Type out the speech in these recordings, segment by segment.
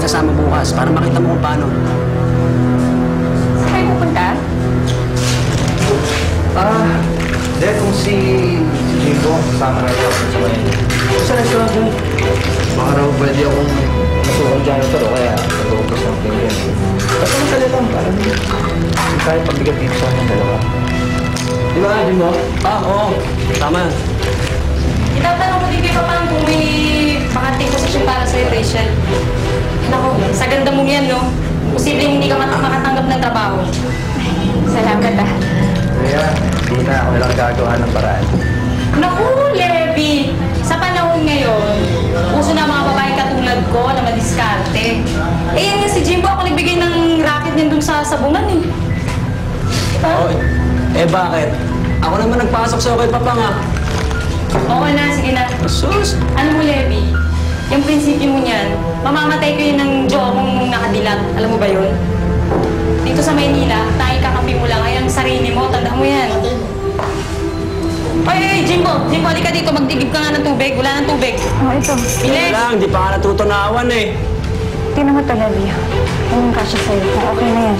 sasama bukas para makita mo kung paano. Saan kayo pupunta? Dahil kung si Jimbo, kasama na ito sa mga yun. Sa restaurant mo, baka raw pwede akong masukang janitor o kaya nag-uupos ng tingin. Basta masali lang, parang hindi kaya pagbigat dito sa akin dalawa. Di ba, Jimbo? Oo. Tama. Itatanong ko din kay Papa kung may bakanting posisyon para sa'yo, Rachel. Naku, sa ganda mong yan, no? Posibleng hindi ka makatanggap ng trabaho. Salamat, Kaya, hindi na ako nilang gagawa ng paraan. Naku, Levi! Sa panahon ngayon, uso na mga babae katulad ko na madiskarte. Eh, yan nga si Jimbo, ako nagbigay ng racket niyan dun sa sabungan, eh. Oh, bakit? Ako naman nagpasok sa'yo kay Papa nga. Oo na, sige na. Sus! Alam mo, Levi, yung prinsipyo mo niyan, mamamatay kayo ng jowa mong nakadilat. Alam mo ba yun? Dito sa Maynila, tanging kakampi mo lang ay ang sarili mo. Tanda mo yan. Ay, Jimbo! Jimbo, halika dito. Magdigib ka nga ng tubig. Wala ng tubig. Oh, ito. Bilis! Lang, di pa ka natutunawan eh. Tingnan mo ito, Levi. Anong kasya sa'yo? Okay na yan.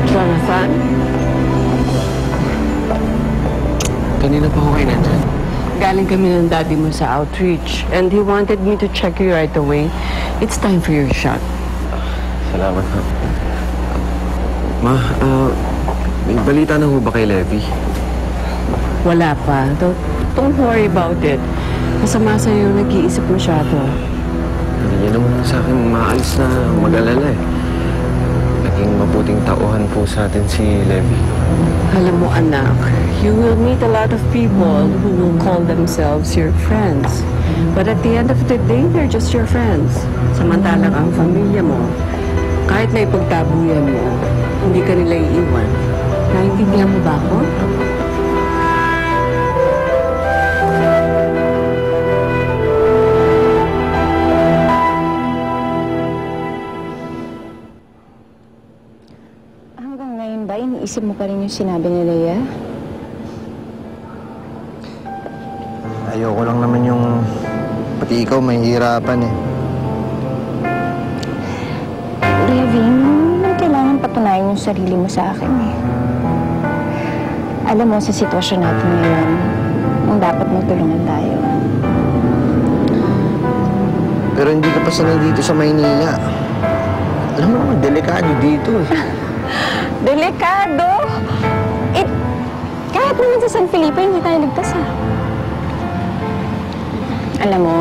Jonathan? Kanina pa ako kayo nandyan. Galing kami ng daddy mo sa outreach and he wanted me to check you right away. It's time for your shot. Salamat ha. Ma, may balita na ho ba kay Levi? Wala pa. Don't worry about it. Masama sa'yo, nag-iisip masyado. Hindi niya naman sa akin maalis na mag-alala eh. Naging mabuting tauhan po sa atin si Levi. Alam mo, anak, you will meet a lot of people who will call themselves your friends. But at the end of the day, they're just your friends. Samantalang ang pamilya mo, kahit na ipagtabuyan mo, hindi ka nila iiwan. Naintindihan mo ba ako? Hanggang ngayon ba, iniisip mo pa rin yung sinabi ni Leia? Ayoko lang naman yung pati ikaw mahihirapan eh. Levi, hindi naman kailangan patunayan yung sarili mo sa akin eh. Alam mo, sa sitwasyon natin ngayon, ang dapat magtulungan tayo. Pero hindi ka pa sanay dito sa Maynila. Alam mo naman, delikado dito eh. Delikado! Kahit naman sa San Felipe, hindi tayo ligtas ah. Alam mo,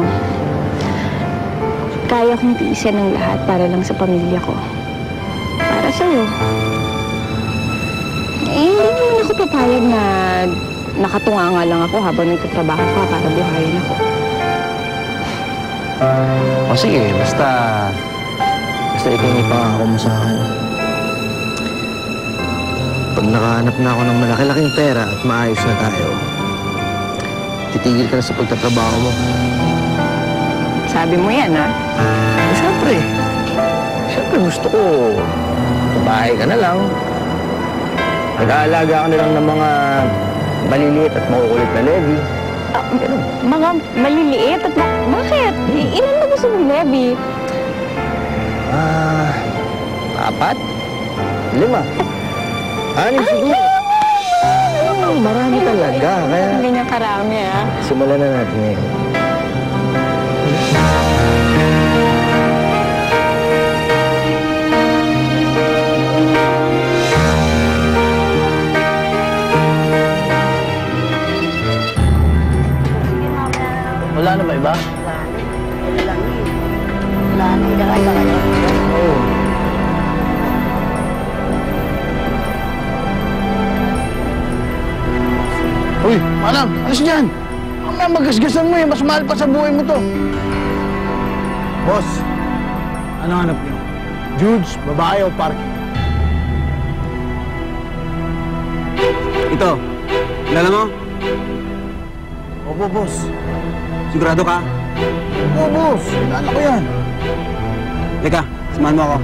kaya kong tiisin ang lahat para lang sa pamilya ko. Para sa'yo. Eh, hindi naman ako papayag na nakatunganga lang ako habang nagtatrabaho ka para buhayin ako. O sige, basta ikaw yung ipangako mo sa akin. Pag nakahanap na ako ng malaki-laking pera at maayos na tayo, titigil ka na sa pagtatrabaho mo. Sabi mo yan, ha? Siyempre gusto ko, bahay ka na lang. Nag-aalaga ka na lang ng mga maliliit at makukulit na Levi. Mga maliliit at bakit? Ilan na gusto mong Levi? 4? 5? 6 siguro. Marami talaga. Kaya Hindi niya karami, ha? simulan na natin ngayon. Wala na ba iba? Wala na, ilagay ka kayo. Oo. Uy, manang, alis dyan! Ang magasgasan mo eh, mas mahal pa sa buhay mo to. Boss, ano hanap niyo? Judes, babae o parking? Ito, kilala mo? Opo, boss. Sigurado ka? Oo, boss. Kilala ko yan. Teka, samahan mo ako.